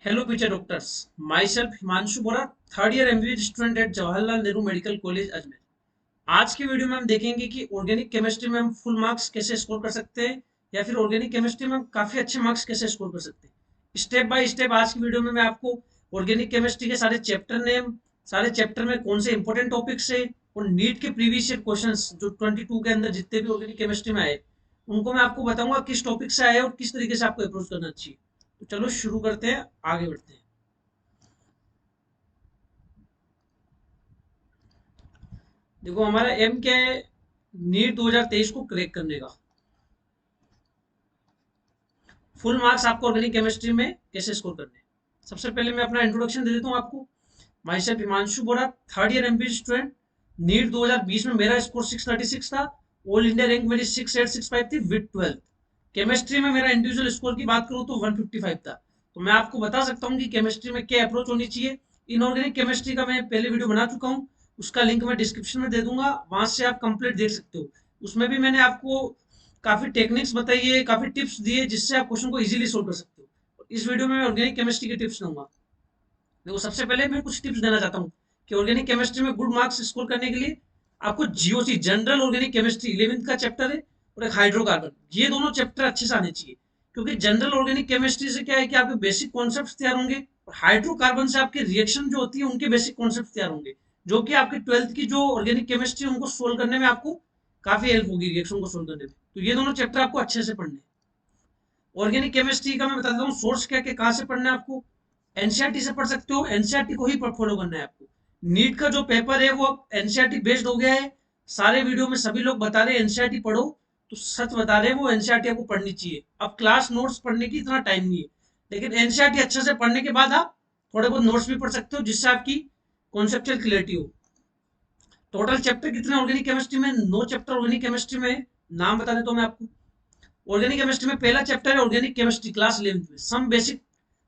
Hello, future doctors. Myself Himanshu Bora, third year MBBS student at Jawaharlal Nehru medical college Ajmer. आज की video में हम देखेंगे कि ऑर्गेनिक केमिस्ट्री में हम फुल मार्क्स कैसे स्कोर कर सकते हैं या फिर ऑर्गेनिक केमिस्ट्री में हम काफी अच्छे मार्क्स कैसे स्कोर कर सकते हैं। स्टेप बाय स्टेप आज की वीडियो में मैं आपको ऑर्गेनिक केमिस्ट्री के सारे चैप्टर नेम, सारे चैप्टर में कौन से इंपॉर्टेंट टॉपिक्स है और नीट के प्रीवियस ईयर क्वेश्चंस जो 22 के अंदर जितने भी ऑर्गेनिक केमिस्ट्री में आए उनको मैं आपको बताऊंगा किस टॉपिक से आए और किस तरीके से आपको अप्रोच करना चाहिए। तो चलो शुरू करते हैं, आगे बढ़ते हैं। देखो हमारा एम क्या है, नीट 2023 को क्रैक करने का। फुल मार्क्स आपको ऑर्गेनिक केमिस्ट्री में कैसे स्कोर करने हैं। सबसे पहले मैं अपना इंट्रोडक्शन दे देता हूँ आपको। Myself Himanshu Bora, third year MP student. NEET 2020 में मेरा स्कोर 636 था। ऑल इंडिया रैंक मेरी 6865 थी विद 12th। केमिस्ट्री में मेरा इंडिविजुअल स्कोर की बात करूँ तो 155 था। तो मैं आपको बता सकता हूँ कि केमिस्ट्री में क्या अप्रोच होनी चाहिए। इनऑर्गेनिक केमिस्ट्री का मैं पहले वीडियो बना चुका हूँ, उसका लिंक मैं डिस्क्रिप्शन में दे दूंगा, वहां से आप कंप्लीट देख सकते हो। उसमें भी मैंने आपको काफी टेक्निक्स बताई है, काफी टिप्स दिए जिससे आप क्वेश्चन को इजीली सोल्व कर सकते हो। इस वीडियो में मैं ऑर्गेनिक केमिस्ट्री की टिप्स दूंगा। देखो सबसे पहले मैं कुछ टिप्स देना चाहता हूँ कि ऑर्गेनिक केमिस्ट्री में गुड मार्क्स स्कोर करने के लिए आपको GOC general organic chemistry 11th का चैप्टर है और एक हाइड्रोकार्बन, ये दोनों चैप्टर अच्छे से आने चाहिए। क्योंकि जनरल ऑर्गेनिक केमिस्ट्री से क्या है कि आपके बेसिक कॉन्सेप्ट तैयार होंगे और हाइड्रोकार्बन से आपके रिएक्शन जो होती है उनके बेसिक कॉन्सेप्ट तैयार होंगे, जो कि आपके 12th की जो ऑर्गेनिक केमिस्ट्री उनको सोल्व करने में आपको काफी हेल्प होगी, रिएक्शन को सोल्व करने में। तो ये दोनों चैप्टर आपको अच्छे से पढ़ने। ऑर्गेनिक केमिस्ट्री का मैं बता देता हूँ सोर्स क्या क्या कहाँ से पढ़ना है आपको। एनसीईआरटी से पढ़ सकते हो, एनसीईआरटी को ही फॉलो करना है आपको। नीट का जो पेपर है वो अब एनसीईआरटी बेस्ड हो गया है। सारे वीडियो में सभी लोग बता रहे हैं एनसीईआरटी पढ़ो, तो सच बता रहे हैं, वो एनसीईआरटी आपको पढ़नी चाहिए। अब क्लास नोट्स पढ़ने की इतना टाइम नहीं है, लेकिन एनसीईआरटी अच्छे से पढ़ने के बाद आप थोड़े बहुत नोट्स भी पढ़ सकते हो जिससे आपकी कॉन्सेप्चुअल क्लियरिटी हो। टोटल चैप्टर कितने ऑर्गेनिक केमिस्ट्री में? 9 चैप्टर ऑर्गेनिक केमिस्ट्री में। नाम बता देता हूँ मैं आपको। ऑर्गेनिक केमिस्ट्री में पहला चैप्टर है ऑर्गेनिक केमिस्ट्री क्लास 11th में, some basic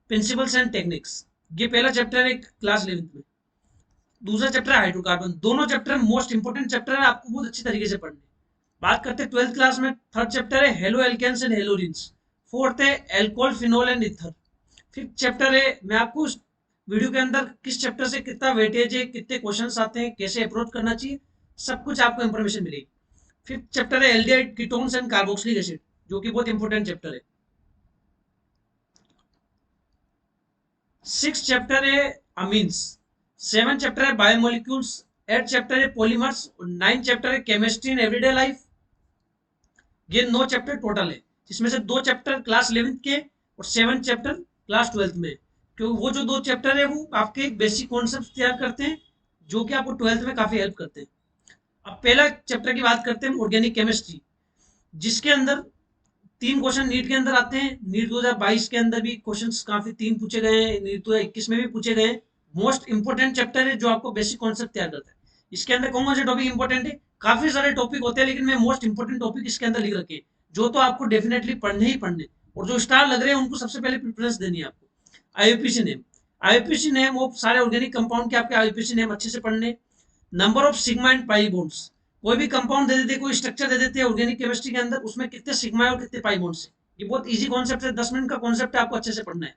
principles and techniques. ये पहला चैप्टर है क्लास 11th में। दूसरा चैप्टर है हाइड्रोकार्बन। दोनों चैप्टर मोस्ट इंपोर्टेंट चैप्टर है, आपको बहुत अच्छी तरीके से पढ़ने। बात करते हैं 12th क्लास में, थर्ड चैप्टर है हेलो एल्केन्स एंड हेलोरिन्स। फोर्थ है alcohol phenol and ether. Fifth chapter है, मैं आपको वीडियो के अंदर किस चैप्टर से कितना वेटेज है, कितने क्वेश्चन आते हैं, कैसे अप्रोच करना चाहिए, सब कुछ आपको इंफॉर्मेशन मिलेगी। फिफ्थ चैप्टर है aldehyde ketones and carboxylic acid, जो कि बहुत इंपॉर्टेंट चैप्टर है। सिक्स चैप्टर है अमीन्स। सेवन चैप्टर है बायोमोलिक्यूल्स। एट चैप्टर है पॉलीमर्स। नाइन चैप्टर है केमिस्ट्री इन एवरीडे लाइफ। ये 9 चैप्टर टोटल है, जिसमें से 2 चैप्टर क्लास 11th के और 7 चैप्टर क्लास 12th में। क्योंकि वो जो 2 चैप्टर है वो आपके बेसिक कॉन्सेप्ट तैयार करते हैं, जो कि आपको 12th में काफी हेल्प करते हैं। अब पहला चैप्टर की बात करते हैं ऑर्गेनिक केमिस्ट्री, जिसके अंदर 3 क्वेश्चन नीट के अंदर आते हैं। नीट 2022 के अंदर भी क्वेश्चंस काफी 3 पूछे गए हैं, नीट 2021 में भी पूछे गए हैं। मोस्ट इंपोर्टेंट चैप्टर है जो आपको बेसिक कॉन्सेप्ट तैयार करता है। इसके अंदर कौन कौन से टॉपिक इंपॉर्टेंट है? काफी सारे टॉपिक होते हैं, लेकिन मैं मोस्ट इंपोर्टेंट टॉपिक इसके अंदर लिख रखे हैं, जो तो आपको डेफिनेटली पढ़ने ही पढ़ने, और जो स्टार लग रहे हैं उनको सबसे पहले प्रेफरेंस देनी है आपको। आईयूपीसी नेम, आईयूपीसी नेम वो सारे ऑर्गेनिक कंपाउंड के आपके आईयूपीसी नेम अच्छे से पढ़ने। Number of sigma and pi bonds, कोई भी कंपाउंड दे देते, कोई स्ट्रक्चर दे देते हैं ऑर्गेनिक केमिस्ट्री के अंदर, उसमें कितने सिग्मा है और कितने पाई बॉन्ड्स है। ये बहुत इजी कॉन्सेप्ट है, 10 मिनट का कॉन्सेप्ट है, आपको अच्छे से पढ़ना है।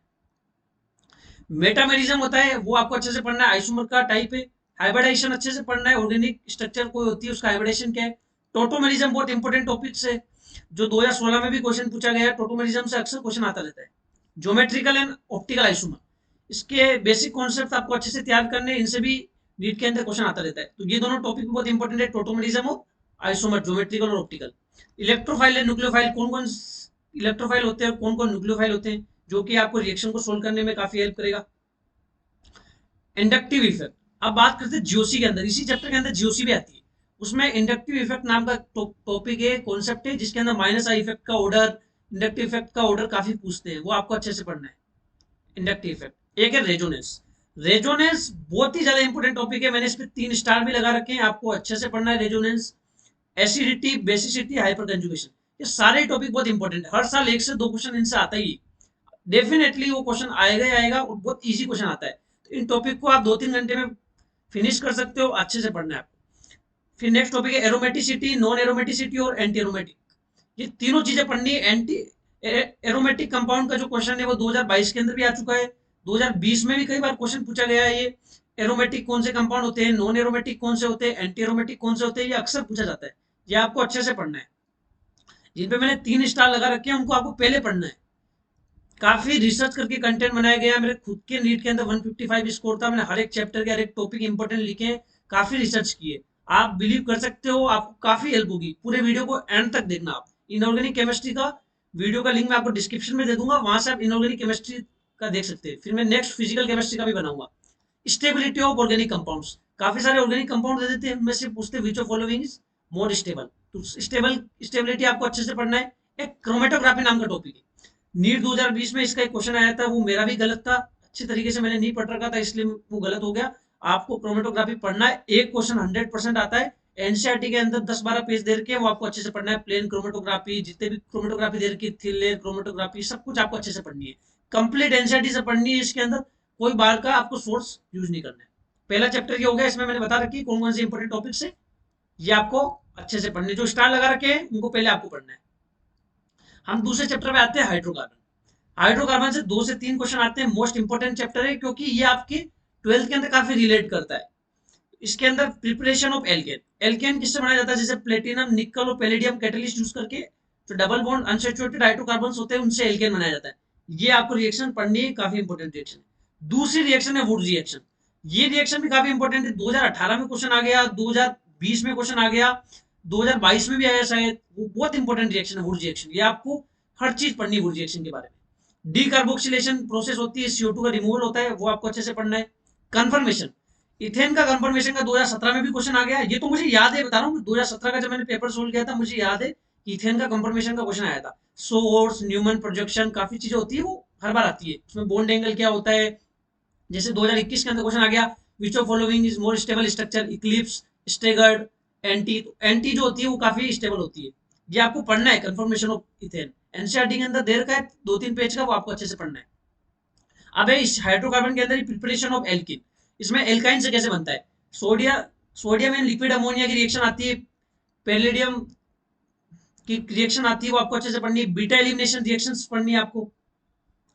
मेटामेरिज्म होता है, वो आपको अच्छे से पढ़ना है, आइसोमर का टाइप है। हाइब्रिडाइजेशन अच्छे से पढ़ना है, ऑर्गेनिक स्ट्रक्चर कोई होती है उसका हाइब्रिडाइजेशन क्या है। टोटोमेरिज्म बहुत इंपॉर्टेंट टॉपिक्स है, जो 2016 में भी क्वेश्चन पूछा गया है। टोटोमेरिज्म से अक्सर क्वेश्चन आता रहता है। ज्योमेट्रिकल एंड ऑप्टिकल आइसोमर, इसके बेसिक कॉन्सेप्ट आपको अच्छे से तैयार करने, इनसे भी नीट के अंदर क्वेश्चन आता रहता है। तो ये दोनों टॉपिक बहुत इंपॉर्टेंट है, टोटोमेरिज्म और आइसोमर, ज्योमेट्रिकल और ऑप्टिकल। इलेक्ट्रोफाइल एंड न्यूक्लियोफाइल, कौन कौन इलेक्ट्रोफाइल होते हैं और कौन कौन न्यूक्लियोफाइल होते हैं, जो कि आपको रिएक्शन को सोल्व करने में काफी हेल्प करेगा। इंडक्टिव इफेक्ट, अब बात करते हैं जीओसी के अंदर, इसी चैप्टर के अंदर जीओसी भी आती है। उसमें इंडक्टिव इफेक्ट नाम का टॉपिक है, कॉन्सेप्ट है, जिसके अंदर माइनस आई इफेक्ट का ऑर्डर, इंडक्टिव इफेक्ट का ऑर्डर काफी पूछते हैं, वो आपको अच्छे से पढ़ना है। Inductive effect. एक है रेजोनेंस। रेजोनेंस बहुत ही ज्यादा इंपॉर्टेंट टॉपिक है, मैंने इस पे 3 स्टार भी लगा रखे हैं, आपको अच्छे से पढ़ना है resonance. Acidity, basicity, hyper conjugation, ये सारे टॉपिक बहुत इंपॉर्टेंट है। हर साल 1 से 2 क्वेश्चन इनसे आता ही, डेफिनेटली वो क्वेश्चन आएगा ही आएगा, और बहुत इजी क्वेश्चन आता है। तो इन टॉपिक को आप 2-3 घंटे में फिनिश कर सकते हो, अच्छे से पढ़ना है आपको। फिर नेक्स्ट टॉपिक है एरोमेटिसिटी, नॉन एरोमेटिसिटी और एंटी एरोमेटिक। ये तीनों चीजें पढ़नी है। एंटी एरोमेटिक कंपाउंड का जो क्वेश्चन है वो 2022 के अंदर भी आ चुका है, 2020 में भी कई बार क्वेश्चन पूछा गया है। ये एरोमेटिक कौन से कंपाउंड होते हैं, नॉन एरोमेटिक कौन से होते हैं, एंटी एरोमेटिक कौन से होते हैं, ये अक्सर पूछा जाता है। ये आपको अच्छे से पढ़ना है। जिन पे मैंने 3 स्टार लगा रखे हैं उनको आपको पहले पढ़ना है। काफी रिसर्च करके कंटेंट बनाया गया। मेरे खुद के नीट के अंदर 155 स्कोर था। मैंने हर एक चैप्टर के हर एक टॉपिक इंपॉर्टेंट लिखे हैं, काफी रिसर्च किए। आप बिलीव कर सकते हो, आपको काफी हेल्प होगी। पूरे वीडियो को एंड तक देखना। आप इनऑर्गेनिक केमिस्ट्री का वीडियो का लिंक मैं आपको डिस्क्रिप्शन में दे दूंगा, वहां से आप इनऑर्गेनिक केमिस्ट्री का देख सकते हैं। फिर मैं नेक्स्ट फिजिकल केमिस्ट्री का भी बनाऊंगा। स्टेबिलिटी ऑफ ऑर्गेनिक कंपाउंड्स, काफी सारे ऑर्गेनिक कंपाउंड दे देते हैं, उनमें से पूछते हैं which of following is more stable. तो स्टेबिलिटी आपको अच्छे से पढ़ना है। एक क्रोमेटोग्राफी नाम का टॉपिक है, नीट 2020 में इसका एक क्वेश्चन आया था, वो मेरा भी गलत था। अच्छी तरीके से मैंने नहीं पढ़ रखा था, इसलिए वो गलत हो गया। आपको क्रोमेटोग्राफी पढ़ना है। एक क्वेश्चन 100% आता है। एनसीईआरटी के अंदर 10-12 पेज दे रखे हैं, वो आपको अच्छे से पढ़ना है। प्लेन क्रोमेटोग्राफी, जितने भी क्रोमेटोग्राफी दे रखी है, थिन लेयर क्रोमेटोग्राफी, सब कुछ आपको अच्छे से पढ़नी है। कंप्लीट एनसीईआरटी से पढ़नी है। इसके अंदर कोई बाहर का आपको सोर्स यूज नहीं करना है। पहला चैप्टर ये हो गया, इसमें मैंने बता रखी है कौन कौन से इंपॉर्टेंट टॉपिक्स है, ये आपको अच्छे से पढ़ने। जो स्टार लगा रखे हैं उनको पहले आपको पढ़ना है। हम दूसरे चैप्टर में आते हैं, हाइड्रोकार्बन। हाइड्रोकार्बन से 2 से 3 क्वेश्चन आते हैं। मोस्ट इंपोर्टेंट चैप्टर है, क्योंकि ये आपके 12th के अंदर काफी रिलेट करता है। इसके अंदर प्रिपरेशन ऑफ एल्केन। एल्केन किससे बनाया जाता है, जैसे प्लेटिनम, निकल और पैलेडियम कैटलिस्ट यूज करके जो डबल बॉन्ड अनसैचुरेटेड हाइड्रोकार्बन्स होते हैं, उनसे एल्केन बनाया जाता है। ये आपको रिएक्शन पढ़नी है, काफी इंपोर्टेंट रिएक्शन है। दूसरी रिएक्शन है वुड रिएक्शन। ये रिएक्शन भी काफी इंपोर्टेंट है। 2018 में क्वेश्चन आ गया, 2020 में क्वेश्चन आ गया, 2022 में भी आया शायद। वो बहुत इंपॉर्टेंट रिएक्शन है वुड रिएक्शन। ये आपको हर चीज पढ़नी है वुड रिएक्शन के बारे में। डीकार्बोक्सिलेशन प्रोसेस होती है, CO2 का रिमूवल होता है, वो आपको अच्छे से पढ़ना है। कन्फर्मेशन, इथेन का कंफर्मेशन का 2017 में भी क्वेश्चन आ गया। ये तो मुझे याद है, बता रहा हूँ, 2017 का जब मैंने पेपर सोल्व किया था, मुझे याद है कि इथेन का कंफर्मेशन का क्वेश्चन आया था। सोर्स, न्यूमन प्रोजेक्शन, काफी चीजें होती है, वो हर बार आती है। उसमें बॉन्ड एंगल क्या होता है, जैसे 2021 के अंदर क्वेश्चन आ गया, which of following is more stable structure, Eclipse, staggered, anti. तो एंटी जो होती है वो काफी स्टेबल होती है। ये आपको पढ़ना है, कंफर्मेशन ऑफ इथेन। एनसीईआरटी के अंदर देर का है, 2-3 पेज का, वो आपको अच्छे से पढ़ना है। अब है इस हाइड्रोकार्बन के अंदर प्रिपरेशन ऑफ एल्किन। इसमें एल्काइन से कैसे बनता है, सोडियम एंड लिक्विड अमोनिया की रिएक्शन आती है, पैलेडियम की रिएक्शन आती है, वो आपको अच्छे से पढ़नी है। बीटा एलिमिनेशन रिएक्शंस पढ़नी है आपको।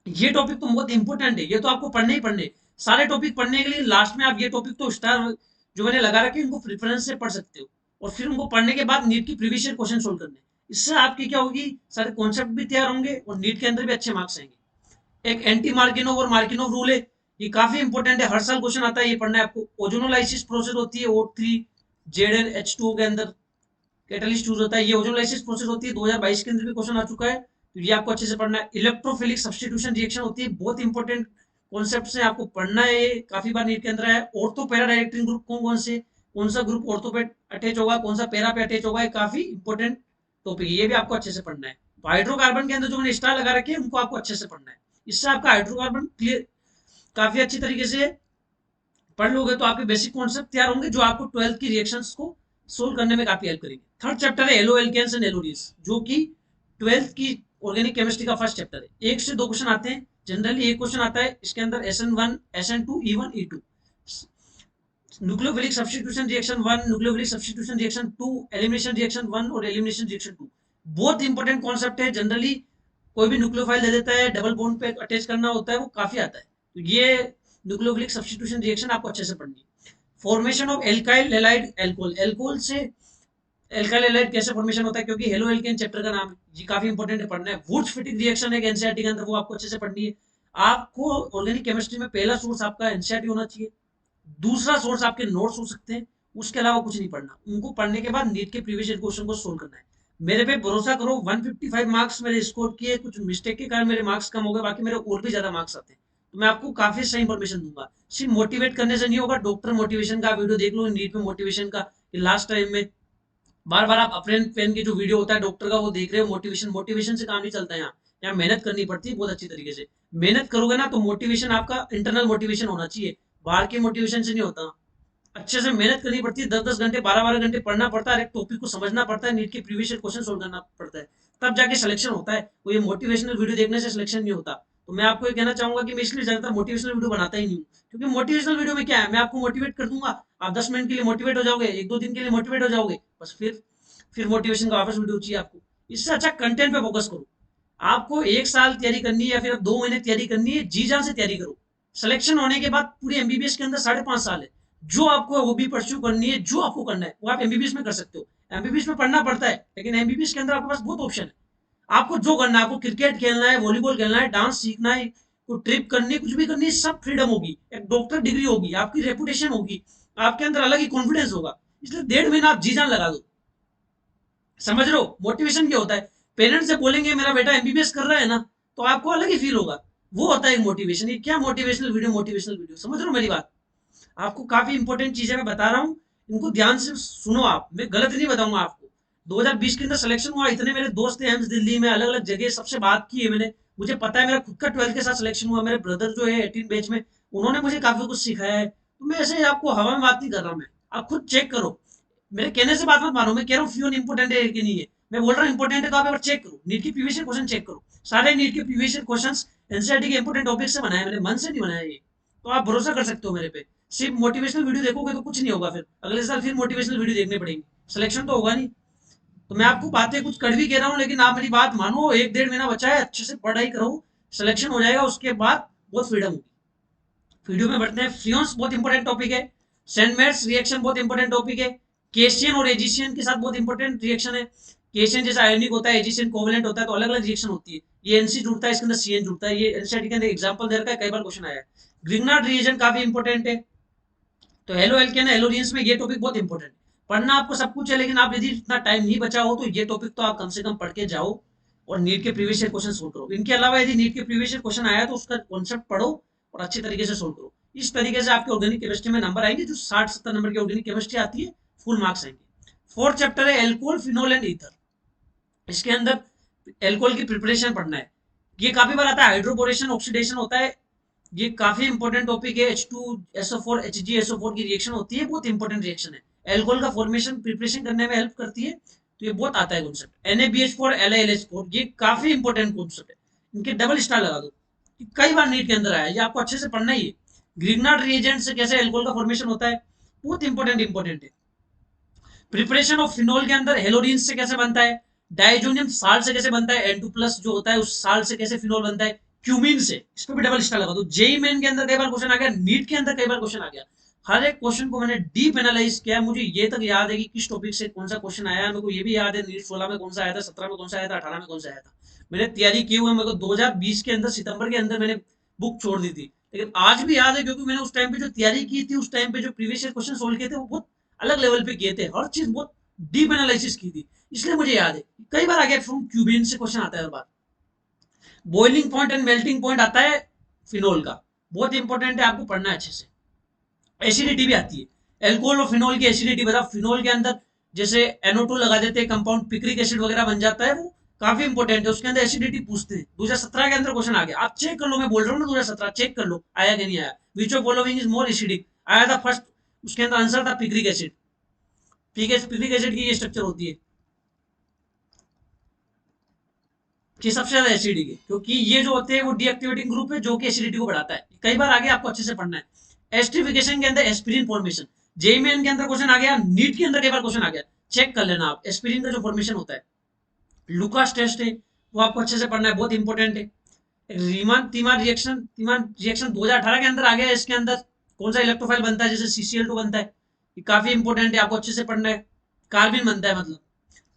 ये टॉपिक तो बहुत इंपॉर्टेंट है, ये तो आपको पढ़ने ही पढ़ने। सारे टॉपिक पढ़ने के लिए लास्ट में आप ये टॉपिक तो स्टार जो मैंने लगा रखे उनको प्रेफरेंस से पढ़ सकते हो, और फिर उनको पढ़ने के बाद नीट की प्रीवियस ईयर क्वेश्चन सोल्व करने। इससे आपकी क्या होगी, सारे कॉन्सेप्ट भी तैयार होंगे और नीट के अंदर भी अच्छे मार्क्स आएंगे। एक एंटी मार्किनोव और मार्किनोव रूल है, ये काफी इंपॉर्टेंट है, हर साल क्वेश्चन आता है, ये पढ़ना है आपको। ओजोनोलाइसिस प्रोसेस होती है, O3 ZnH2 के अंदर कैटलिस्ट यूज होता है, ये ओजोनोलाइसिस प्रोसेस होती है। 2022 के अंदर भी क्वेश्चन आ चुका है, तो ये आपको अच्छे से पढ़ना है। इलेक्ट्रोफिलिक सब्स्टिट्यूशन रिएक्शन होती है, बहुत इंपॉर्टेंट कॉन्सेप्ट है, आपको पढ़ना है। काफी बार नीट के अंदर है। ऑर्थो पैरा डायरेक्टिंग ग्रुप कौन कौन से, कौन सा ग्रुप ऑर्थो पे अटैच होगा, कौन सा पैरा पे अटैच होगा, काफी इंपॉर्टेंट टॉपिक है, ये भी आपको अच्छे से पढ़ना है। हाइड्रोकार्बन के अंदर जो मैंने स्टार लगा रखे हैं उनको आपको अच्छे से पढ़ना है। इससे आपका हाइड्रोकार्बन क्लियर काफी अच्छी तरीके से पढ़ लोगे, तो आपके बेसिक कॉन्सेप्ट तैयार होंगे, जो आपको 12th की रिएक्शंस को सोल्व करने में काफी हेल्प करेंगे। थर्ड चैप्टर है एलो एल्केन्स एंड एलोडीज, जो कि 12th की ऑर्गेनिक केमिस्ट्री का फर्स्ट चैप्टर है। 1 से 2 क्वेश्चन आते हैं जनरली। एक क्वेश्चन आता है इसके अंदर SN1, SN2, E1, E2, nucleophilic substitution reaction 1, nucleophilic substitution reaction 2, elimination reaction 1 और एलिमिनेशन रिएक्शन 2। बहुत इंपॉर्टेंट कॉन्सेप्ट है। जनरली कोई भी न्यूक्लियोफाइल दे देता है, डबल बॉन्ड पे अटैच करना होता है, वो काफी आता है। तो ये न्यूक्लियोफिलिक सब्स्टिट्यूशन रिएक्शन आपको अच्छे से पढ़नी है। Formation of alkyl halide alcohol, alcohol से एल्काइल हैलाइड कैसे फॉर्मेशन होता है, क्योंकि हेलो एल्केन चैप्टर का नाम है, ये काफी इंपॉर्टेंट है, पढ़ना है। वुड्स फिटिंग रिएक्शन है एनसीईआरटी के अंदर, वो आपको अच्छे से पढ़नी है। आपको ऑर्गेनिक केमिस्ट्री में पहला सोर्स आपका एनसीईआरटी होना चाहिए, दूसरा सोर्स आपके नोट्स हो सकते हैं, उसके अलावा कुछ नहीं पढ़ना। उनको पढ़ने के बाद नीट के प्रीवियस ईयर क्वेश्चन को सोल्व करना है। मेरे पे भरोसा करो, 155 मार्क्स मेरे स्कोर किए, कुछ मिस्टेक के कारण मेरे मार्क्स कम हो गए, बाकी मेरे और भी ज्यादा मार्क्स आते हैं। तो मैं आपको काफी सही इंफॉर्मेशन दूंगा। सिर्फ मोटिवेट करने से नहीं होगा, डॉक्टर मोटिवेशन का वीडियो देख लो, नीट में मोटिवेशन का लास्ट टाइम में बार बार आप अपने पेन की जो वीडियो होता है डॉक्टर का, वो देख रहे हो। मोटिवेशन से काम नहीं चलता है। यहाँ मेहनत करनी पड़ती है बहुत अच्छी तरीके से। मेहनत करोगे ना, तो मोटिवेशन आपका इंटरनल मोटिवेशन होना चाहिए, बाहर के मोटिवेशन से नहीं होता। अच्छे से मेहनत करनी पड़ती है, 10-10 घंटे 12-12 घंटे पढ़ना पड़ता है, एक टॉपिक को समझना पड़ता है, नीट के प्रीवियस क्वेश्चन सोल्व करना पड़ता है, तब जाके सिलेक्शन होता है। वो ये मोटिवेशनल वीडियो देखने से सिलेक्शन नहीं होता। तो मैं आपको ये कहना चाहूंगा कि मैं इसलिए ज्यादातर मोटिवेशनल वीडियो बनाता ही नहीं हूँ, क्योंकि मोटिवेशनल वीडियो में क्या है, मैं आपको मोटिवेट कर दूंगा, आप 10 मिनट के लिए मोटिवेट हो जाओगे, 1-2 दिन के लिए मोटिवेट हो जाओगे, बस फिर मोटिवेशन का वापस वीडियो चाहिए आपको। इससे अच्छा कंटेंट पे फोकस करो। आपको 1 साल तैयारी करनी है या फिर 2 महीने तैयारी करनी है, जी जान से तैयारी करो। सिलेक्शन होने के बाद पूरी एमबीबीएस के अंदर 5.5 साल है, जो आपको वो भी परस्यू करनी है, जो आपको करना है वो आप एमबीबीएस में कर सकते हो। एमबीबीएस में पढ़ना पड़ता है, लेकिन एमबीबीएस के अंदर आपके पास बहुत ऑप्शन है। आपको जो करना है, आपको क्रिकेट खेलना है, वॉलीबॉल खेलना है, डांस सीखना है, कोई ट्रिप करनी है, कुछ भी करनी है, सब फ्रीडम होगी। एक डॉक्टर डिग्री होगी, आपकी रेपुटेशन होगी, आपके अंदर अलग ही कॉन्फिडेंस होगा। इसलिए 1.5 महीना आप जी जान लगा दो। समझ रहे हो मोटिवेशन क्या होता है? पेरेंट्स से बोलेंगे मेरा बेटा एमबीबीएस कर रहा है ना, तो आपको अलग ही फील होगा। वो होता है मोटिवेशन। ये क्या मोटिवेशनल वीडियो, समझ रहे हो मेरी बात? आपको काफी इंपॉर्टेंट चीजें मैं बता रहा हूँ, इनको ध्यान से सुनो। आप, मैं गलत नहीं बताऊंगा आपको। 2020 के अंदर सिलेक्शन हुआ, इतने मेरे दोस्त हैं एम्स दिल्ली में, अलग अलग जगह, सबसे बात की है मैंने। मुझे पता है, मेरा खुद का 12th के साथ सिलेक्शन हुआ, मेरे ब्रदर जो है 18 बैच में, उन्होंने मुझे काफी कुछ सिखाया है। तो मैं ऐसे आपको हवा में बात नहीं कर रहा। मैं, आप खुद चेक करो, मेरे कहने से बात मत मानो। मैं कह रहा हूँ फ्यून इंपोर्टेंट है कि नहीं है, मैं बोल रहा हूँ इंपोर्टेंट है, तो आप एक बार चेक करो। नीट की प्रीवियस क्वेश्चन चेक करो, सारे नीट के प्रीवियस क्वेश्चंस एनसीईआरटी के इंपोर्टेंट टॉपिक से बनाए, मैंने मन से नहीं बनाया ये। तो आप भरोसा कर सकते हो मेरे पे। सिर्फ मोटिवेशनल वीडियो देखोगे तो कुछ नहीं होगा, फिर अगले साल फिर मोटिवेशनल वीडियो देखने पड़ेंगे, सिलेक्शन तो होगा नहीं। तो मैं आपको बातें कुछ कड़वी कह रहा हूँ, लेकिन आप मेरी बात मानो। 1-1.5 महीना बचा है, अच्छे से पढ़ाई करो, सिलेक्शन हो जाएगा, उसके बाद बहुत फ्रीडम होगी। वीडियो में बढ़ते हैं। फ्रियोन्स बहुत इंपॉर्टेंट टॉपिक है। सेंडमेट्स रिएक्शन बहुत इंपॉर्टेंट टॉपिक है। केशियन और एजिशियन के साथ बहुत इंपॉर्टेंट रिएक्शन है। केशियन जैसा आयोनिक होता है, एजिशियन कोवेलेंट होता है, तो अलग अलग रिएक्शन होती है। ये एनसी जुड़ता है, इसके अंदर सीएन जुड़ता है। ये एनसीईआरटी के अंदर एग्जांपल दे रखा है, कई बार क्वेश्चन आया है। ग्रिग्नार्ड रिएजन काफी इंपॉर्टेंट है। तो हेलो एल्केन हेलोरियंस में ये टॉपिक बहुत इंपॉर्टेंट है। पढ़ना आपको सब कुछ है, लेकिन आप यदि इतना टाइम नहीं बचा हो तो ये टॉपिक तो आप कम से कम पढ़ के जाओ, और नीट के प्रीवियस ईयर क्वेश्चन सोल्व करो। इनके अलावा यदि नीट के प्रीवियस ईयर क्वेश्चन आया तो उसका कॉन्सेप्ट पढ़ो और अच्छे तरीके से सोल्व करो। इस तरीके से आपके ऑर्गेनिक केमिस्ट्री में नंबर आएंगे, जो 60-70 नंबर की ऑर्गेनिक केमिस्ट्री आती है, फुल मार्क्स आएंगे। 4th चैप्टर है एल्कोहल, फिनोल एंड ईथर। इसके अंदर एल्कोहल की प्रिपरेशन पढ़ना है। ये काफी बार आता है, हाइड्रोबोरेशन ऑक्सीडेशन होता है। ये काफी इंपॉर्टेंट टॉपिक है। H2SO4 HgSO4 की रिएक्शन होती है, बहुत इंपॉर्टेंट रिएक्शन है। एल्कोहल का फॉर्मेशन प्रिपरेशन करने में हेल्प करती है, तो ये बहुत आता है कॉन्सेप्ट। NaBH4 LiLH4, ये काफी इंपॉर्टेंट कॉन्सेप्ट है। इनके डबल स्टार लगा दो, कई बार नीट के अंदर आया, ये आपको अच्छे से पढ़ना ही है। ग्रिग्नार्ड रिएजेंट से कैसे एल्कोहल का फॉर्मेशन होता है, बहुत इंपॉर्टेंट है। प्रिपरेशन ऑफ फिनोल के अंदर हेलोरिन से कैसे बनता है, डाइजोनियम साल्ट से कैसे बनता है, N2+ जो होता है उस साल्ट से कैसे फिनोल बनता है, क्यूमिन से। इस पर भी डबल स्टार लगा दो। जेई मेन के अंदर कई बार क्वेश्चन आ गया, नीट के अंदर कई बार क्वेश्चन आ गया। हर एक क्वेश्चन को मैंने डीप एनालाइज किया है। मुझे ये तक याद है कि किस टॉपिक से कौन सा क्वेश्चन आया है। मेरे को ये भी याद है नीट 16 में कौन सा आया था, 17 में कौन सा आया था, 18 में कौन सा आया था। मैंने तैयारी की हुई है। मेरे को 2020 के अंदर सितंबर के अंदर मैंने बुक छोड़ दी थी, लेकिन आज भी याद है, क्योंकि मैंने उस टाइम पे जो तैयारी की थी, उस टाइम पे जो प्रीवियस ईयर क्वेश्चन सोल्व किए थे, वो बहुत अलग लेवल पे किए थे। हर चीज बहुत डीप एनालिसिस की थी, इसलिए मुझे याद है। कई बार आ गया, फ्रॉम क्यूबिन से क्वेश्चन आता है हर बार। Boiling point and melting point आता है फिनोल का, बहुत इंपॉर्टेंट है, आपको पढ़ना है अच्छे से। एसिडिटी भी आती है, एल्कोहल और फिनोल की एसिडिटी बता। फिनोल के अंदर जैसे NO2 लगा देते हैं कंपाउंड, पिक्रिक एसिड वगैरह बन जाता है, वो काफी इंपॉर्टेंट है। उसके अंदर एसिडिटी पूछते हैं। 2017 के अंदर क्वेश्चन आ गया, आप चेक कर लो, मैं बोल रहा हूँ ना, 2017 चेक कर लो आया कि नहीं आया। Which of following is more acidic आया था फर्स्ट, उसके अंदर आंसर था पिक्रिक एसिड। पिक्रिक एसिड की ये स्ट्रक्चर होती है कि सबसे ज्यादा एसिडिक है, क्योंकि ये जो होते हैं वो डीएक्टिवेटिंग ग्रुप है, जो कि एसिडिटी को बढ़ाता है। कई बार आगे आपको अच्छे से पढ़ना है। एस्टरिफिकेशन के अंदर एस्पिरिन फॉर्मेशन, जेईमेन के अंदर क्वेश्चन आ गया, नीट के अंदर कई बार क्वेश्चन आ गया, चेक कर लेना आप। एस्पिरिन का जो फॉर्मेशन होता है, लुकास टेस्ट है, वो आपको अच्छे से पढ़ना है, बहुत इंपॉर्टेंट है। रीमान तीमान रिएक्शन 2018 के अंदर आ गया। इसके अंदर कौन सा इलेक्ट्रोफाइल बनता है, जैसे CCl2 बनता है, ये काफी इंपॉर्टेंट है, आपको अच्छे से पढ़ना है। कार्बिन बनता है, मतलब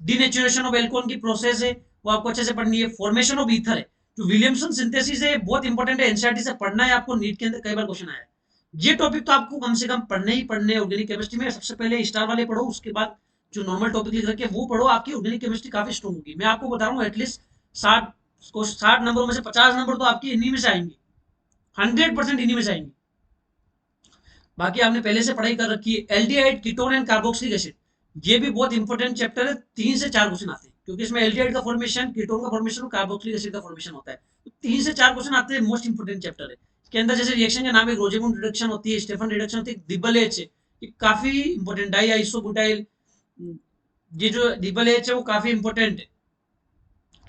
डीनेचुरेशन ऑफ एल्कोहल की प्रोसेस है, वो आपको अच्छे से पढ़नी है। फॉर्मेशन ऑफ ईथर है, जो विलियमसन सिंथेसिस है, बहुत इंपॉर्टेंट है, एनसीईआरटी से पढ़ना है आपको। नीट के अंदर कई बार क्वेश्चन आया है। ये टॉपिक तो आपको कम से कम पढ़ने ही पढ़ने। ऑर्गेनिक केमिस्ट्री में सबसे पहले स्टार वाले पढ़ो, उसके बाद जो नॉर्मल टॉपिक लिख रखे वो पढ़ो, आपकी ऑर्गेनिक केमिस्ट्री काफी स्ट्रॉन्ग होगी। मैं आपको बता रहा हूँ, एटलीस्ट 60 नंबरों में से 50 नंबर तो आपकी इन्हीं में से आएंगे, 100% इन्हीं में से आएंगे। बाकी आपने पहले से पढ़ाई कर रखी है। Aldehyde, ketone and carboxylic acid, ये भी बहुत इंपॉर्टेंट चैप्टर है। 3 से 4 क्वेश्चन आते हैं, क्योंकि इसमें एल्डिहाइड का फॉर्मेशन, कीटोन का फॉर्मेशन और कार्बोक्सिलिक एसिड का फॉर्मेशन होता है। तो 3 से 4 क्वेश्चन आते हैं, मोस्ट इंपॉर्टेंट चैप्टर है। इसके अंदर जैसे रिएक्शन का नाम है, रोजेमून रिडक्शन होती है, स्टेफन रिडक्शन होती है, डिबल एच है, ये काफी इंपॉर्टेंट। डाई आइसोब्यूटाइल, ये जो डिबल एच है वो काफी इंपॉर्टेंट है।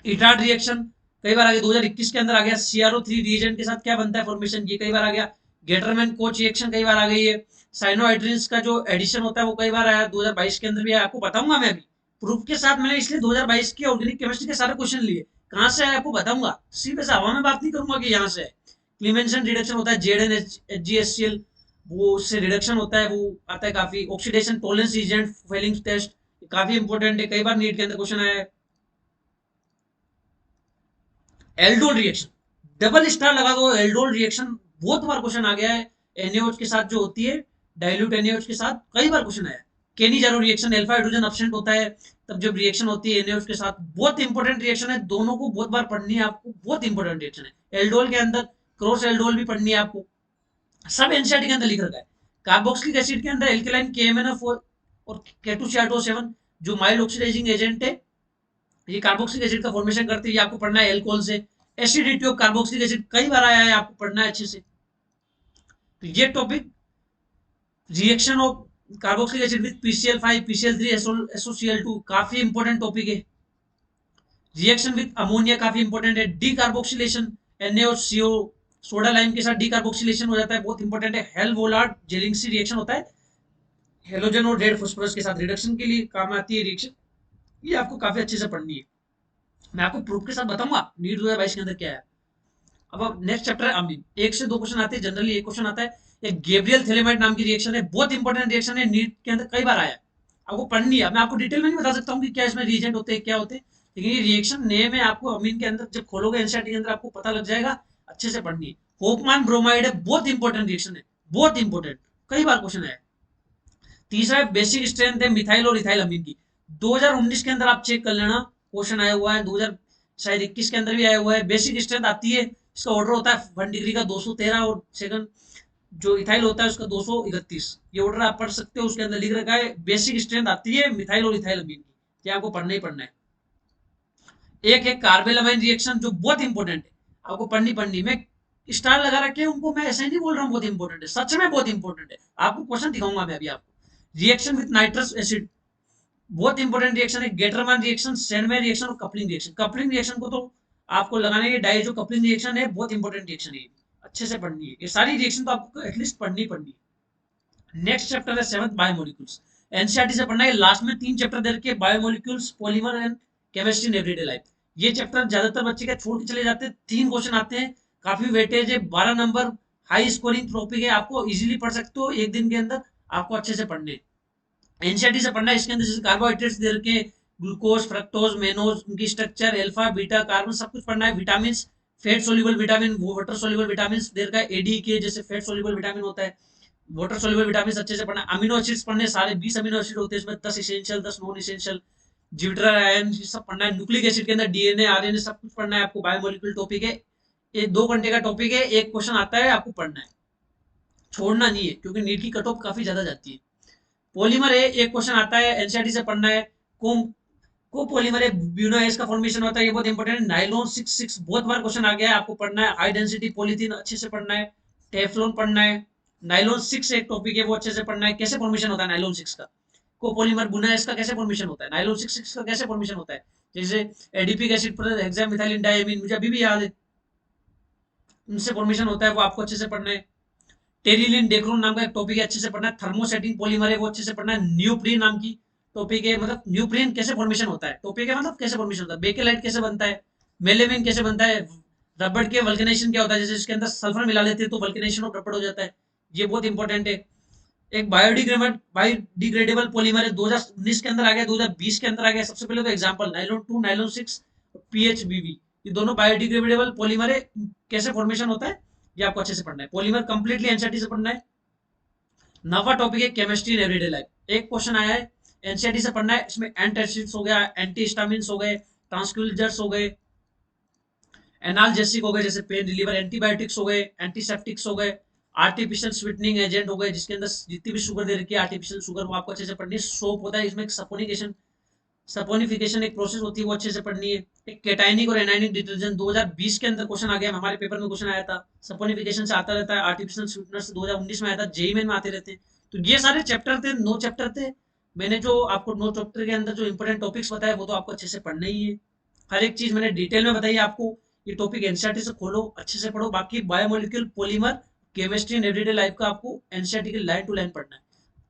इटार्ड रिएक्शन कई बार आ गया, 2021 के अंदर आ गया। CrO3 रिएजेंट के साथ क्या बनता है फॉर्मेशन, ये कई बार आ गया। गेटरमैन कोच रिएक्शन कई बार आ गई है। साइनोहाइड्रिन्स का जो एडिशन होता है वो कई बार आया, 2022 के अंदर भी आया, आपको बताऊंगा मैं अभी प्रूफ के साथ। मैंने इसलिए 2022 की ऑर्गेनिक केमिस्ट्री के सारे क्वेश्चन लिए, कहां से आए आपको बताऊंगा। सिर्फ ऐसा हवा में बात नहीं करूंगा कि यहाँ से है, क्लीमेंसन रिडक्शन होता है ZnHgHCl, वो उससे रिडक्शन होता है, वो आता है काफी। Oxidation tolerance agent, Fehling test, काफी इंपॉर्टेंट है, कई बार नीट के अंदर क्वेश्चन आया है। एल्डोल रिएक्शन, डबल स्टार लगा दो, एल्डोल रिएक्शन बहुत बार क्वेश्चन आ गया है। NaOH के साथ जो होती है, डाइल्यूट NaOH के साथ कई बार क्वेश्चन आया है। केनी जारो रिएक्शन, अल्फा हाइड्रोजन अपसेंट होता है, तब जब रिएक्शन होती है NaOH के साथ, बहुत इंपॉर्टेंट रिएक्शन है, दोनों को बहुत बार पढ़नी है आपको, बहुत इंपॉर्टेंट रिएक्शन है। एल्डोल के अंदर क्रॉस एल्डोल भी पढ़नी है आपको, सब एनसीईआरटी के अंदर लिख रखा है। कार्बोक्सिलिक एसिड के अंदर एल्केलाइन KMnO4 और K2CR2O7 जो माइल्ड ऑक्सीडाइजिंग एजेंट है, ये कार्बोक्सिलिक एसिड का फॉर्मेशन करती है, ये आपको पढ़ना है एल्कोहल से। एसिडिटी ऑफ कार्बोक्सिलिक एसिड कई बार आया है, आपको पढ़ना है अच्छे से। तो ये topic, reaction of carboxylic acid with PCl5 PCl3 SOCl2 काफी इंपॉर्टेंट टॉपिक है। रिएक्शन विद अमोनिया काफी इंपॉर्टेंट है। डीकार्बोक्सिलेशन, NaOH सोडा लाइम के साथ डीकार्बोक्सिलेशन हो जाता है, बहुत इंपॉर्टेंट है। हेल-वोलार्ड जेलिंग्सी रिएक्शन होता है, हेलोजन और रेड फास्फोरस के साथ रिडक्शन के लिए काम आती है रिएक्शन, ये आपको काफी अच्छे से पढ़नी है। मैं आपको प्रूफ के साथ बताऊंगा नीट 2022 के अंदर क्या है। अब नेक्स्ट चैप्टर है अमीन, एक से दो क्वेश्चन आते हैं जनरली, एक क्वेश्चन आता है। एक गैब्रियल थैलेमाइड नाम की रिएक्शन है, बहुत इंपॉर्टेंट रिएक्शन है, नीट के अंदर कई बार आया है, आपको पढ़नी है। मैं आपको डिटेल में नहीं बता सकता हूँ कि क्या इसमें रिएजेंट होते हैं, क्या होते हैं, लेकिन ये रिएक्शन नेम है, आपको अमीन के अंदर जब खोलोगे एनसीईआरटी के अंदर आपको पता लग जाएगा, अच्छे से पढ़नी है। होपमान ब्रोमाइड है, बहुत इंपॉर्टेंट रिएक्शन है, बहुत इंपॉर्टेंट, कई बार क्वेश्चन है। तीसरा है बेसिक स्ट्रेंथ है मिथाइल और इथाइल अमीन की, 2019 के अंदर आप चेक कर लेना, क्वेश्चन आया हुआ है, 2000 शायद 21 के अंदर भी आया हुआ है। बेसिक स्ट्रेंथ आती है, इसका ऑर्डर होता है 1 डिग्री का 213, और सेकंड जो इथाइल होता है उसका 231, ये ऑर्डर आप पढ़ सकते हो, उसके अंदर लिख रखा है। बेसिक स्ट्रेंथ आती है मिथाइल और इथाइल अमीन की, ये आपको पढ़ना ही पढ़ना है। एक है कार्बेलामाइन रिएक्शन जो बहुत इंपॉर्टेंट है, आपको पढ़नी पढ़नी। मैं स्टार लगा रखे हैं उनको, मैं ऐसे नहीं बोल रहा हूँ बहुत इंपॉर्टेंट है, सच में बहुत इंपॉर्टेंट है, आपको क्वेश्चन दिखाऊंगा मैं अभी आपको। रिएक्शन विद नाइट्रस एसिड, बहुत इंपॉर्टेंट रिएक्शन है। गेटरमैन रिएक्शन, सैंडमैन रिएक्शन और कपलिंग रिएक्शन। कपलिंग रिएक्शन को तो आपको लगाने के डाई, जो कपलिंग रिएक्शन है बहुत इंपॉर्टेंट रिएक्शन है, अच्छे से पढ़नी है, ये सारी रिएक्शन तो आपको एटलीस्ट पढ़नी पढ़नी है। नेक्स्ट चैप्टर है 7th बायोमोलिक्यूल्स, एनसीईआरटी से पढ़ना है। लास्ट में 3 चैप्टर दे रखे, biomolecules, polymer and chemistry in everyday life. ये चैप्टर ज्यादातर बच्चे क्या छोड़ के चले जाते हैं, 3 क्वेश्चन आते हैं, काफी वेटेज है, 12 नंबर, हाई स्कोरिंग टॉपिक है, आपको इजीली पढ़ सकते हो एक दिन के अंदर, आपको अच्छे से पढ़ने। एनसीईआरटी से पढ़ना है, इसके अंदर जैसे कार्बोहाइड्रेट्स दे रखे, ग्लूकोज, फ्रक्टोज, मेनोज, उनकी स्ट्रक्चर, अल्फा बीटा कार्बन, सब कुछ पढ़ना है। विटामिन, फैट सोल्यूबल विटामिन, वो वाटर सोल्यूबल विटामिन दे रखा है, एडी के जैसे फैट सोल्यूबल विटामिन होता है, वाटर सोल्यूबल विटामिन अच्छे से पढ़ना। अमीनो एसिड्स पढ़ने, सारे 20 अमीनो एसिड होते हैं इसमें, 10 इसेंशियल 10 नॉन इसेंशियल, जिब्रेल आयन सब पढ़ना है। न्यूक्लिक एसिड के अंदर डीएनए आरएनए सब कुछ पढ़ना है आपको। बायोमोलिक्यूल टॉपिक है, ये 2 घंटे का टॉपिक है, एक क्वेश्चन आता है, आपको पढ़ना है, छोड़ना नहीं है, क्योंकि नीट की कट ऑफ काफी ज्यादा जाती है। पॉलीमर है, एक क्वेश्चन आता है, एनसीईआरटी से पढ़ना है। कोपॉलीमर है, ब्यूनोएस का फॉर्मेशन होता है, ये बहुत इंपॉर्टेंट है। नाइलॉन 66 बहुत बार क्वेश्चन आ गया है, आपको पढ़ना है। हाई डेंसिटी पॉलीथीन अच्छे से पढ़ना है। टेफ्लॉन पढ़ना है। नाइलॉन 6 एक टॉपिक है, वो अच्छे से पढ़ना है, कैसे फॉर्मेशन होता है नाइलॉन 6 का। कोपॉलीमर बुनाएस का कैसे फॉर्मेशन होता है, नाइलॉन 6 का कैसे फॉर्मेशन होता है, जैसे एडीपिक एसिड पर हेक्सामिथाइलिन डायमीन, मुझे अभी भी याद है, उनसे फॉर्मेशन होता है, वो आपको अच्छे से पढ़ना है। टेरिलिन डेक्रोन नाम का एक टॉपिक है, अच्छे से पढ़ना है। थर्मोसेटिंग पॉलीमर है, वो अच्छे से पढ़ना है। न्यूप्रीन नाम की टॉपिक है, मतलब न्यूप्रीन कैसे फॉर्मेशन होता है, टॉपिक है मतलब कैसे फॉर्मेशन होता है। बेकेलाइट कैसे बनता है, मेलेमिन कैसे बनता है, रबड़ के वल्केनाइजेशन क्या होता है, जैसे इसके अंदर सल्फर मिला लेते हैं तो वल्केनाइजेशन ऑफ रबड़ हो जाता है, ये बहुत इंपॉर्टेंट है। एक बायोडिग्रेडेबल पॉलीमर है, 2019 के अंदर आ गया, 2020 के अंदर आ गया। सबसे पहले तो एग्जांपल नाइलॉन 2, नाइलॉन 6, पीएचबीवी, ये दोनों बायोडिग्रेडेबल पॉलीमर है, कैसे फॉर्मेशन होता है ये आपको अच्छे से पढ़ना है। पॉलीमर कंप्लीटली एनसीईआरटी से पढ़ना है। नवा टॉपिक है केमिस्ट्री इन एवरीडे लाइफ, एक क्वेश्चन आया है, एनसीईआरटी से पढ़ना है। इसमें एंटासिड्स हो गया, एंटीहिस्टामिन्स हो गए, ट्रांसक्यूलर्स हो गए, एनाल्जेसिक हो गए जैसे पेन रिलीवर, एंटीबायोटिक्स हो गए, एंटीसेप्टिक्स हो गए, आर्टिफिशियल स्वीटनिंग एजेंट हो गए, जिसके अंदर जितनी भी शुगर दे रखी है आर्टिफिशियल शुगर, वो आपको अच्छे से पढ़नी है। सोप होता है, इसमें एक सपोनिफिकेशन एक प्रोसेस होती है, वो अच्छे से पढ़नी है। एक केटाइनिक और एनाइनिक डिटर्जेंट 2020 के अंदर क्वेश्चन आ गया, हमारे पेपर में क्वेश्चन आया था। सपोनिफिकेशन से आता रहता है, आर्टिफिशियल स्वीटनर से 2019 में आया था, जेईई में आते रहते हैं। तो ये सारे चैप्टर थे, 9 चैप्टर थे। मैंने जो आपको 9 चैप्टर के अंदर जो इंपॉर्टेंट टॉपिक्स बताए वो तो आपको अच्छे से पढ़ना ही है, हर एक चीज मैंने डिटेल में बताई आपको। ये टॉपिक एनसीईआरटी से खोलो, अच्छे से पढ़ो। बाकी biomolecule, polymer, chemistry in everyday life का आपको एनसीईआरटी के लाइन टू लाइन पढ़ना है।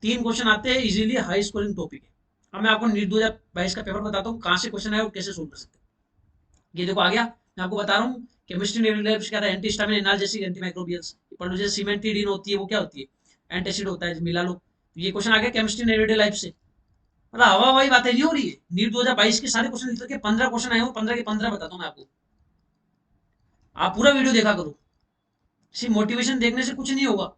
3 क्वेश्चन आते हैं, इजीली हाई स्कोरिंग टॉपिक है। अब मैं आपको नीट 2022 का पेपर बताता हूँ, कहाँ से क्वेश्चन आया और कैसे सोल्व कर सकते हैं। ये देखो आ गया, मैं आपको बता रहा हूँ केमिस्ट्री नेविलाइप्स क्या था, anti histamine analgesic anti microbials. पर जो सिमेंटिडीन होती है वो क्या होती है, एंटासिड होता है, मिला लो। तो ये क्वेश्चन आ गया केमिस्ट्री नेविलाइप लाइफ से। मतलब हवा हवाई बातें नहीं हो रही है। नीट 2022 के सारे क्वेश्चन निकल के 15 क्वेश्चन आए हो, 15 के 15 बताता हूँ मैं आपको। आप पूरा वीडियो देखा करो, सिर्फ मोटिवेशन देखने से कुछ नहीं होगा।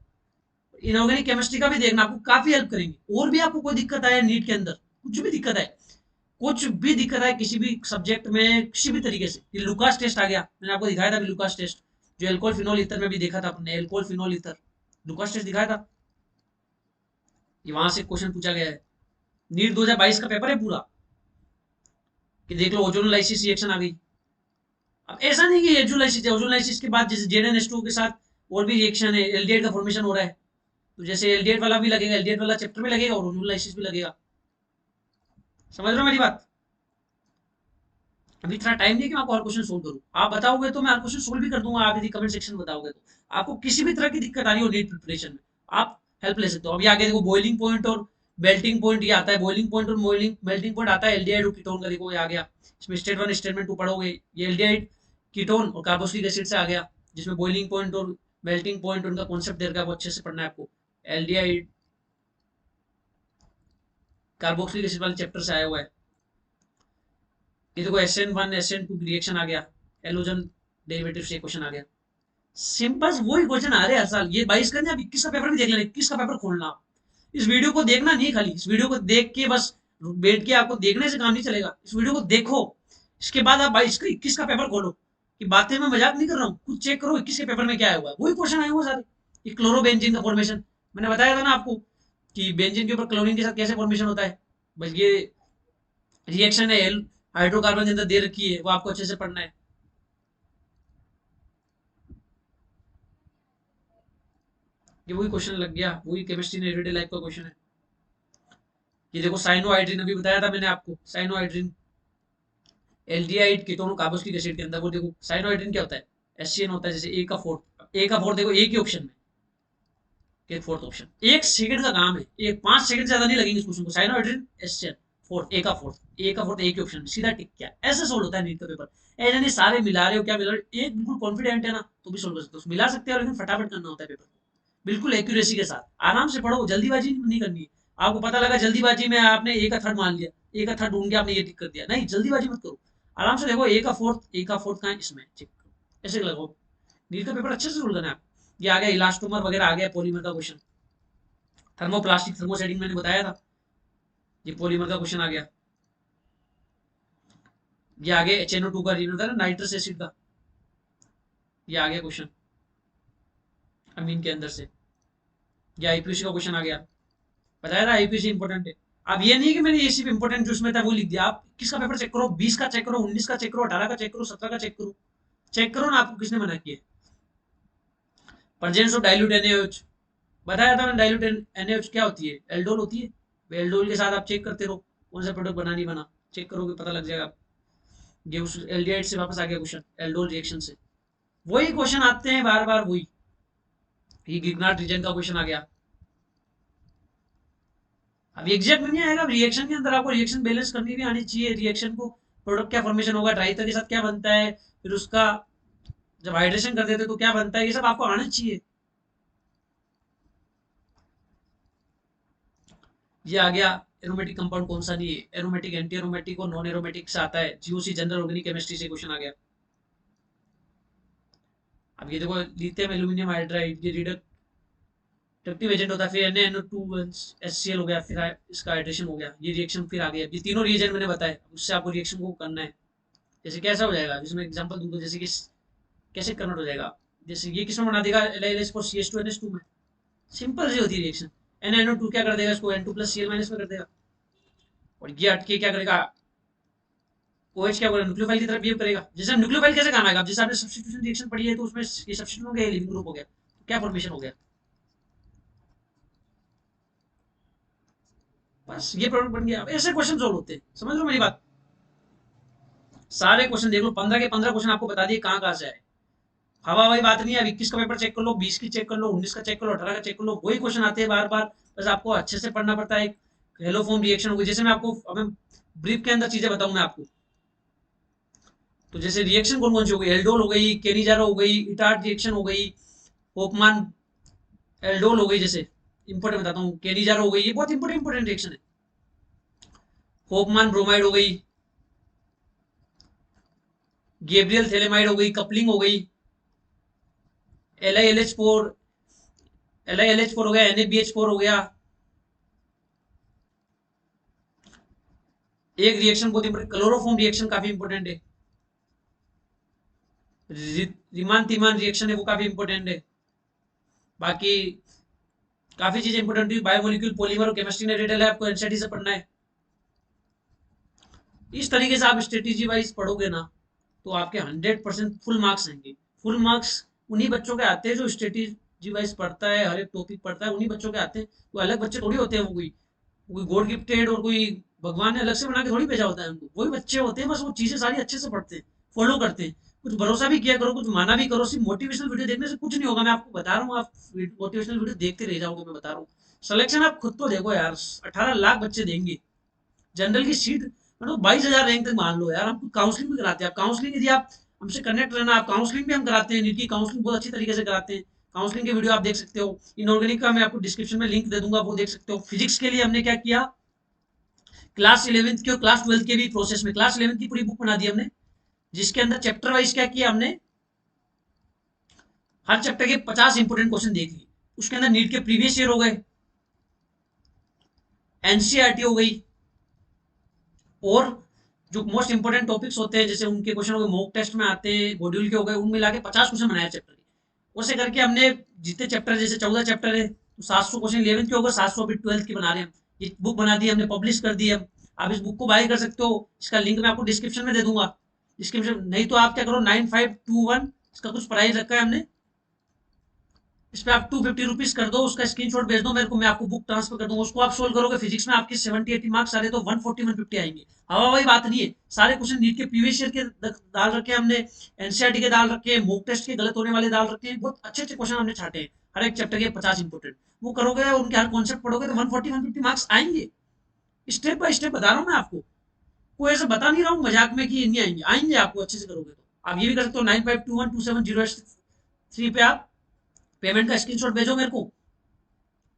इनऑर्गेनिक केमिस्ट्री का भी देखना, आपको काफी हेल्प करेंगे। और भी आपको कोई दिक्कत आए नीट के अंदर, कुछ भी दिक्कत है, कुछ भी दिक्कत है किसी भी सब्जेक्ट में, किसी भी तरीके से, ये लुकास टेस्ट आ गया, मैंने आपको दिखाया था लुकास टेस्ट, जो एल्कोहल फिनोल ईथर में भी देखा था अपने, alcohol phenol ether Lucas test दिखाया था। ये वहां से क्वेश्चन पूछा गया है, नीट 2022 का पेपर है पूरा, कि देख लो ओजोनोलाइसिस रिएक्शन आ गई। अब ऐसा नहीं कि एजोलाइसिस है, ओजोनोलाइसिस के बाद जैसे जेडएनएच2 के साथ और भी रिएक्शन है, एल्डिहाइड का फॉर्मेशन हो रहा है, तो जैसे एल्डिहाइड वाला भी लगेगा, एल्डिहाइड वाला चैप्टर में लगेगा और ओजोनोलाइसिस भी लगेगा। समझ रहे हो मेरी बात? अभी इतना टाइम नहीं है कि मैं आपको हर क्वेश्चन सोल्व करूं, आप बताओगे तो मैं हर क्वेश्चन सोल्व भी कर दूंगा, आप यदि कमेंट सेक्शन में बताओगे तो। आपको किसी भी तरह की दिक्कत आ रही हो नीट प्रिपरेशन में, आप हेल्प ले सकते हो। अभी आगे देखो बॉइलिंग पॉइंट और मेल्टिंग पॉइंट, ये आता है बॉइलिंग पॉइंट और मेल्टिंग पॉइंट आता है एल्डिहाइड और कीटोन का, देखो ये आ गया। इसमें स्टेट 1 स्टेटमेंट 2 पढ़ोगे, ये एल्डिहाइड कीटोन और कार्बोक्सिलिक एसिड से आ गया, जिसमें बॉइलिंग पॉइंट और मेल्टिंग पॉइंट उनका कॉन्सेप्ट दे रखा है, वो अच्छे से पढ़ना है आपको। एल्डिहाइड कार्बोक्सिलिक एसिड वाले चैप्टर से आया हुआ है। ये देखो SN1 SN2 रिएक्शन आ गया, एलोजन डेरिवेटिव से क्वेश्चन आ गया। सिंपल वही क्वेश्चन आ रहे हैं हर साल। ये 22 करने, आप 21 का पेपर भी देख लेना, 21 का पेपर खोलना। इस वीडियो को देखना नहीं, खाली इस वीडियो को देख के बस बैठ के आपको देखने से काम नहीं चलेगा, इस वीडियो को देखो, इसके बाद आप 22 का 21 का पेपर खोलो। कि बातें मैं मजाक नहीं कर रहा हूँ, खुद चेक करो 21 के पेपर में क्या आया हुआ है, वही क्वेश्चन आए हुए सारे। ये क्लोरोबेंजीन का फॉर्मेशन मैंने बताया था ना आपको, कि बेंजीन के ऊपर क्लोरीन के साथ कैसे फॉर्मेशन होता है, बस ये रिएक्शन है, हाइड्रोकार्बन के अंदर दे रखी है, वो आपको अच्छे से पढ़ना है। ये वही क्वेश्चन लग गया, वही केमिस्ट्री ने एवरीडे लाइफ का क्वेश्चन है। ये देखो साइनोहाइड्रिन, अभी बताया था मैंने आपको, cyanohydrin aldehyde ketone carboxylic acid के अंदर, वो देखो साइनोहाइड्रिन क्या होता है, HCN होता है, जैसे ए का फोर्थ देखो, एक ही ऑप्शन में, एक फोर्थ ऑप्शन, एक सेकंड का काम है, एक 5 सेकंड से ज्यादा नहीं लगेंगे इस क्वेश्चन को। साइनोहाइड्रिन HCN फोर्थ, ए का फोर्थ एक ही ऑप्शन में, सीधा टिक किया, ऐसे सोल्व होता है नीट का पेपर। ऐसे नहीं सारे मिला रहे हो, क्या मिला रहे हो, एक बिल्कुल कॉन्फिडेंट है ना तो भी सोल्व कर सकते हो, मिला सकते हो, लेकिन फटाफट करना होता है पेपर, बिल्कुल एक्यूरेसी के साथ, आराम से पढ़ो, जल्दीबाजी नहीं करनी है। आपको पता लगा जल्दीबाजी में आपने ए का थर्ड मान लिया, ए का थर्ड ढूंढ के आपने ये टिक कर दिया, नहीं जल्दीबाजी मत करो, आराम से देखो ए का फोर्थ कहाँ है, इसमें चेक करो, ऐसे लगाओ। नीट का पेपर अच्छे से सोल्व करना है आप। ये आ गया इलास्टोमर वगैरह आ गया, पॉलीमर का क्वेश्चन, थर्मोप्लास्टिक थर्मोसेटिंग मैंने बताया था, ये पॉलीमर का क्वेश्चन आ गया। ये आगे HNO2 का रीजन था ना, नाइट्रस एसिड का, ये आ गया क्वेश्चन अमीन के अंदर से। ये IPC का क्वेश्चन आ गया, बताया था IPC इंपॉर्टेंट है। अब ये नहीं कि मैंने ये सिर्फ इंपॉर्टेंट जो उसमें था वो लिख दिया, आप किसका पेपर चेक करो, 20 का चेक करो, 19 का चेक करो, 18 का चेक करो, 17 का चेक करो ना, आपको किसने मना किया। प्रेजेंस ऑफ डाइल्यूट NaOH बताया था मैंने, डाइल्यूट NaOH क्या होती है, एल्डोल होती है। एल्डोल के साथ आप चेक करते रहो कौन सा प्रोडक्ट बना नहीं बना, चेक करोगे पता लग जाएगा। ये उस एल्डिहाइड से वापस आ गया क्वेश्चन, एल्डोल रिएक्शन से वही क्वेश्चन आते हैं बार बार वही। ये गिग्नार्ड रीजन का क्वेश्चन आ गया। अब एग्जैक्ट नहीं आएगा, रिएक्शन के अंदर आपको रिएक्शन बैलेंस करनी भी आनी चाहिए, रिएक्शन को प्रोडक्ट क्या फॉर्मेशन होगा, ड्राइटर के साथ क्या बनता है, फिर उसका जब हाइड्रेशन कर देते तो क्या बनता है, ये सब आपको आना चाहिए। ये आ गया एरोमेटिक कंपाउंड कौन सा नहीं है, एरोमेटिक, एंटी एरोमेटिक और नॉन एरोमेटिक से आता है, GOC जनरल ऑर्गेनिक केमिस्ट्री से क्वेश्चन आ गया। अब ये देखो लिथियम एल्यूमिनियम हाइड्राइड, ये रिडक्टिव एजेंट होता है, फिर NaNO2 HCl हो गया, फिर इसका हाइड्रेशन हो गया, ये रिएक्शन फिर आ गया। ये तीनों रिएजेंट मैंने बताया, उससे आपको रिएक्शन को करना है। जैसे कैसा हो जाएगा, जिसमें एग्जांपल दूं तो जैसे कि कैसे कन्वर्ट हो जाएगा, जैसे ये किसमें बना देगा, LiLH4 CH2NH2 में, सिंपल सी होती है रिएक्शन। NaNO2 क्या कर देगा, इसको N2+Cl- में कर देगा, और ये हटके क्या करेगा, OH क्या करेगा, न्यूक्लियोफाइल की तरफ बिहेव करेगा। जैसे न्यूक्लियोफाइल कैसे काम आएगा, जैसे आपने सब्स्टिट्यूशन रिएक्शन पढ़ी है तो उसमें ये सब्स्टिट्यूशन हो गया, लिविंग ग्रुप हो गया, तो क्या फॉर्मेशन हो गया, बस ये प्रोडक्ट बन गया। ऐसे क्वेश्चन सोल्व होते हैं, समझ लो मेरी बात। सारे क्वेश्चन देख लो, 15 के 15 क्वेश्चन आपको बता दिए कहाँ कहाँ से आए। हवा हवाई बात नहीं है। अब 21 का पेपर चेक कर लो, 20 की चेक कर लो, 19 का चेक कर लो, 18 का चेक कर लो, वही क्वेश्चन आते हैं बार बार, बस आपको अच्छे से पढ़ना पड़ता है। हेलो फॉर्म रिएक्शन होगी, जैसे मैं आपको, अब ब्रीफ के अंदर चीजें बताऊं मैं आपको, तो जैसे रिएक्शन कौन कौन सी हो गई, एल्डोल हो गई, केनिजारो हो गई, इटार्ट रिएक्शन हो गई, होपमान एल्डोल हो गई, जैसे इंपॉर्टेंट बताता हूँ, केनिजारो हो गई, ये बहुत इंपॉर्टेंट रिएक्शन है। होपमान ब्रोमाइड हो गई, गेब्रियल थेलेमाइड हो गई, कपलिंग हो गई, LiLH4 LiLH4 हो गया, NaBH4 हो गया। एक रिएक्शन बहुत इंपॉर्टेंट, क्लोरोफॉर्म रिएक्शन काफी इंपॉर्टेंट है। रिमान तिमान रिएक्शन है, वो काफी इंपॉर्टेंट है। बाकी काफी चीजें इंपॉर्टेंट है, बायोमोलिक्यूल पॉलीमर और केमिस्ट्री ने डिटेल है, आपको एनसीईआरटी से पढ़ना है। इस तरीके से आप स्ट्रेटेजी वाइज पढ़ोगे ना तो आपके 100% फुल मार्क्स आएंगे। फुल मार्क्स उन्हीं बच्चों के आते हैं जो स्ट्रेटेजी वाइज पढ़ता है, हर एक टॉपिक पढ़ता है, उन्हीं बच्चों के आते हैं। वो अलग बच्चे थोड़ी होते हैं, वो कोई गॉड गिफ्टेड और कोई भगवान ने अलग से बना के थोड़ी भेजा होता है उनको। वही बच्चे होते हैं, बस वो चीजें सारी अच्छे से पढ़ते हैं, फॉलो करते हैं। कुछ भरोसा भी किया करो, कुछ माना भी करो। सिर्फ मोटिवेशनल वीडियो देखने से कुछ नहीं होगा, मैं आपको बता रहा हूँ। आप मोटिवेशनल वीडियो देखते रह जाओगे, मैं बता रहा हूँ। सिलेक्शन आप खुद तो देखो यार, 18 लाख बच्चे देंगे। जनरल की सीट मतलब 22,000 रैंक तक मान लो यार। हम काउंसलिंग भी कराते हैं। आप काउंसलिंग यदि आप हमसे कनेक्ट रहना, आप काउंसलिंग भी हम कराते हैं। नीट की काउंसलिंग बहुत अच्छी तरीके से कराते हैं। काउंसलिंग के वीडियो आप देख सकते हो। इनऑर्गेनिक का मैं आपको डिस्क्रिप्शन में लिंक दे दूंगा, वो देख सकते हो। फिजिक्स के लिए हमने क्या किया, क्लास 11th की और क्लास 12th के भी प्रोसेस में क्लास 11th की पूरी बुक बना दी हमने, जिसके अंदर चैप्टर वाइज क्या किया हमने, हर चैप्टर के 50 इंपोर्टेंट क्वेश्चन देख लिए। उसके अंदर नीट के प्रीवियस ईयर हो गए, एनसीईआरटी हो गई, और जो मोस्ट इंपोर्टेंट टॉपिक्स होते हैं जैसे उनके क्वेश्चन हो गए, मॉक टेस्ट में आते हैं, मॉड्यूल के हो गए, उन मिला के 50 क्वेश्चन बनाए चैप्टर के। वैसे करके हमने जितने चैप्टर, जैसे 14 चैप्टर है तो 700 क्वेश्चन 11th के हो गए, 700 अभी 12th के बना रहे हैं। ये बुक बना दी हमने, पब्लिश कर दी है। आप इस बुक को बाय कर सकते हो, इसका लिंक मैं आपको डिस्क्रिप्शन में दे दूंगा। डिस्क्रिप्शन नहीं तो आप क्या करो, 9521 इसका कुछ प्राइस रखा है हमने, इस पे आप 250 रुपीज कर दो, उसका स्क्रीनशॉट भेज दो मेरे को, मैं आपको बुक ट्रांसफर कर दूंगा। उसको आप सोल्व करोगे, फिजिक्स में आपके 70-80 मार्क्स आ रहे तो 140-150 आएंगे। हवा वही बात नहीं है, सारे क्वेश्चन नीट के प्रीवियस ईयर के डाल रखे हैं हमने, एनसीईआरटी के डाल रखे हैं, मॉक टेस्ट के गलत होने वाले डाल रखे हैं। बहुत अच्छे अच्छे क्वेश्चन हमने छाटे हैं, हर एक चैप्टर के 50 इंपोर्टेंट। वो करोगे, उनके हर कॉन्सेप्ट पढ़ोगे तो 140-150 मार्क्स आएंगे। स्टेप बाय स्टेप बता रहा हूँ मैं आपको, कोई ऐसा बता नहीं रहा हूँ मजाक में कि नहीं आएंगे, आएंगे आपको अच्छे से करोगे तो। आप ये भी कर सकते हो, 95212703 पे आप पेमेंट का स्क्रीनशॉट भेजो मेरे को,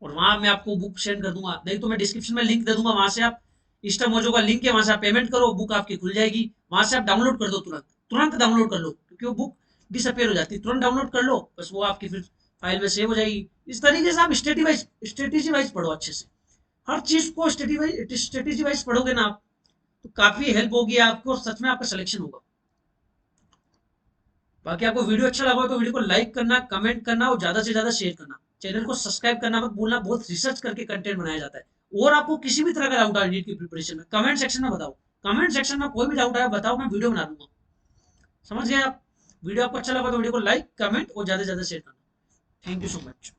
और वहां मैं आपको बुक सेंड कर दूंगा। नहीं तो मैं डिस्क्रिप्शन में लिंक दे दूंगा, वहां से आप इंस्टा मोजो का लिंक है, वहां से आप पेमेंट करो, बुक आपकी खुल जाएगी। वहां से आप डाउनलोड कर दो, तुरंत तुरंत डाउनलोड कर लो, क्योंकि वो बुक डिसअपेयर हो जाती है। तुरंत डाउनलोड कर लो, बस वो आपकी फिर फाइल में सेव हो जाएगी। इस तरीके से आप स्ट्रेटेजी वाइज पढ़ो अच्छे से, हर चीज को स्ट्रेटेजी वाइज पढ़ोगे ना आप, तो काफी हेल्प होगी आपको, और सच में आपका सिलेक्शन होगा। बाकी आपको वीडियो अच्छा लगा हो तो वीडियो को लाइक करना, कमेंट करना और ज्यादा से ज्यादा शेयर करना। चैनल को सब्सक्राइब करना मत भूलना, बहुत रिसर्च करके कंटेंट बनाया जाता है। और आपको किसी भी तरह का डाउट है नीट की प्रिपरेशन में, कमेंट सेक्शन में बताओ। कमेंट सेक्शन में कोई भी डाउट आया बताओ, मैं वीडियो बना दूंगा। समझ गए आप? वीडियो आपको अच्छा लगा तो वीडियो को लाइक, कमेंट और ज्यादा से ज्यादा शेयर करना। Thank you so much.